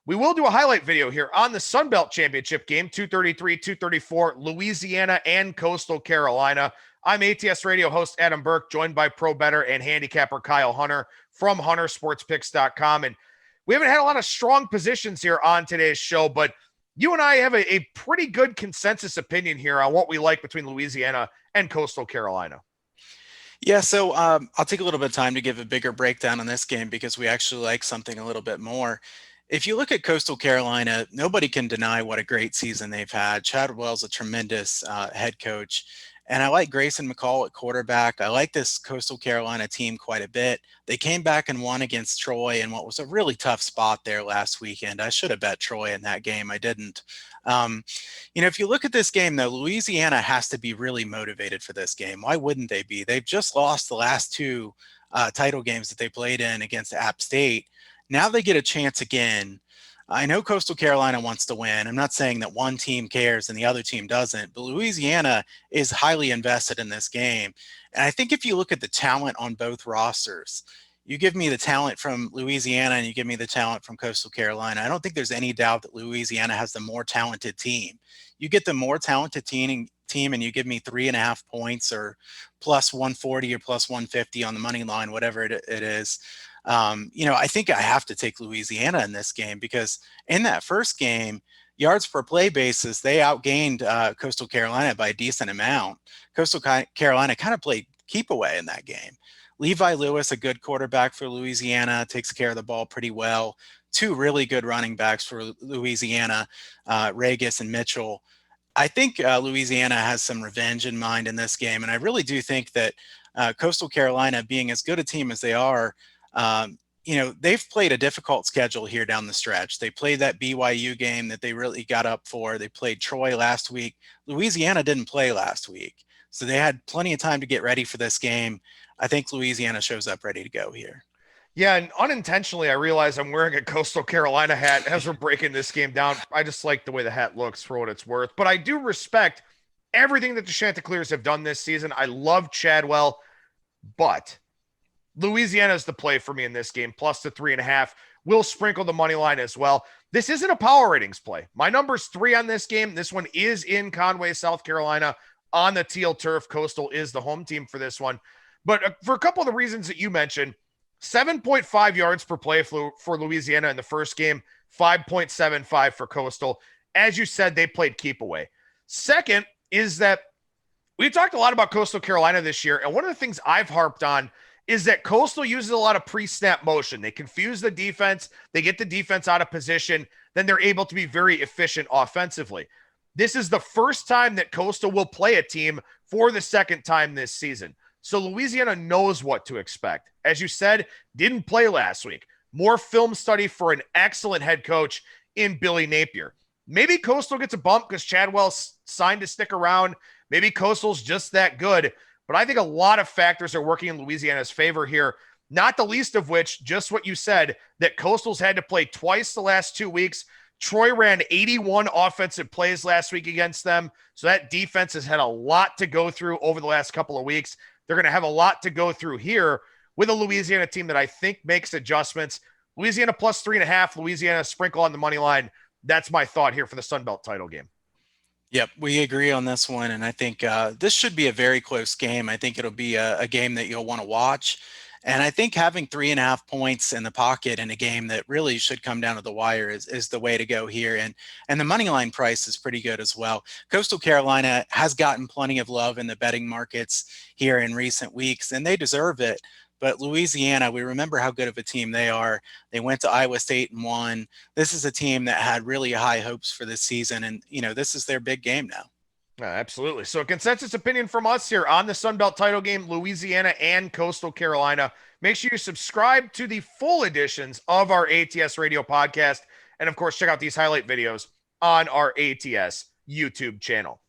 We will do a highlight video here on the Sun Belt Championship game, 233, 234, Louisiana and Coastal Carolina. I'm ATS Radio host Adam Burke, joined by pro bettor and handicapper Kyle Hunter from huntersportspicks.com. And we haven't had a lot of strong positions here on today's show, but you and I have a pretty good consensus opinion here on what we like between Louisiana and Coastal Carolina. Yeah, so I'll take a little bit of time to give a bigger breakdown on this game because we actually like something a little bit more. If you look at Coastal Carolina, nobody can deny what a great season they've had. Chadwell's a tremendous head coach. And I like Grayson McCall at quarterback. I like this Coastal Carolina team quite a bit. They came back and won against Troy in what was a really tough spot there last weekend. I should have bet Troy in that game. I didn't. If you look at this game, though, Louisiana has to be really motivated for this game. Why wouldn't they be? They've just lost the last two title games that they played in against App State. Now they get a chance again. I know Coastal Carolina wants to win. I'm not saying that one team cares and the other team doesn't, but Louisiana is highly invested in this game. And I think if you look at the talent on both rosters, you give me the talent from Louisiana and you give me the talent from Coastal Carolina, I don't think there's any doubt that Louisiana has the more talented team. You get the more talented team and you give me 3.5 points or plus 140 or plus 150 on the money line, whatever it is. I think I have to take Louisiana in this game because in that first game, yards per play basis, they outgained Coastal Carolina by a decent amount. Coastal Carolina kind of played keep away in that game. Levi Lewis, a good quarterback for Louisiana, takes care of the ball pretty well. Two really good running backs for Louisiana, Regis and Mitchell. I think Louisiana has some revenge in mind in this game, and I really do think that Coastal Carolina, being as good a team as they are, they've played a difficult schedule here down the stretch. They played that BYU game that they really got up for. They played Troy last week. Louisiana didn't play last week, so they had plenty of time to get ready for this game. I think Louisiana shows up ready to go here. Yeah, and unintentionally, I realize I'm wearing a Coastal Carolina hat as we're breaking this game down. I just like the way the hat looks for what it's worth. But I do respect everything that the Chanticleers have done this season. I love Chadwell, but Louisiana is the play for me in this game, plus the 3.5. We'll sprinkle the money line as well. This isn't a power ratings play. My number's 3 on this game. This one is in Conway, South Carolina, on the teal turf. Coastal is the home team for this one. But for a couple of the reasons that you mentioned, 7.5 yards per play for Louisiana in the first game, 5.75 for Coastal. As you said, they played keep away. Second is that we talked a lot about Coastal Carolina this year, and one of the things I've harped on is that Coastal uses a lot of pre-snap motion. They confuse the defense. They get the defense out of position. Then they're able to be very efficient offensively. This is the first time that Coastal will play a team for the second time this season. So Louisiana knows what to expect. As you said, didn't play last week. More film study for an excellent head coach in Billy Napier. Maybe Coastal gets a bump because Chadwell signed to stick around. Maybe Coastal's just that good. But I think a lot of factors are working in Louisiana's favor here, not the least of which, just what you said, that Coastal's had to play twice the last 2 weeks. Troy ran 81 offensive plays last week against them, so that defense has had a lot to go through over the last couple of weeks. They're going to have a lot to go through here with a Louisiana team that I think makes adjustments. Louisiana plus 3.5, Louisiana sprinkle on the money line. That's my thought here for the Sun Belt title game. Yep, we agree on this one, and I think this should be a very close game. I think it'll be a game that you'll want to watch, and I think having 3.5 points in the pocket in a game that really should come down to the wire is the way to go here, and the money line price is pretty good as well. Coastal Carolina has gotten plenty of love in the betting markets here in recent weeks, and they deserve it. But Louisiana, we remember how good of a team they are. They went to Iowa State and won. This is a team that had really high hopes for this season, and this is their big game now. Absolutely. So a consensus opinion from us here on the Sun Belt title game, Louisiana and Coastal Carolina. Make sure you subscribe to the full editions of our ATS Radio podcast. And of course, check out these highlight videos on our ATS YouTube channel.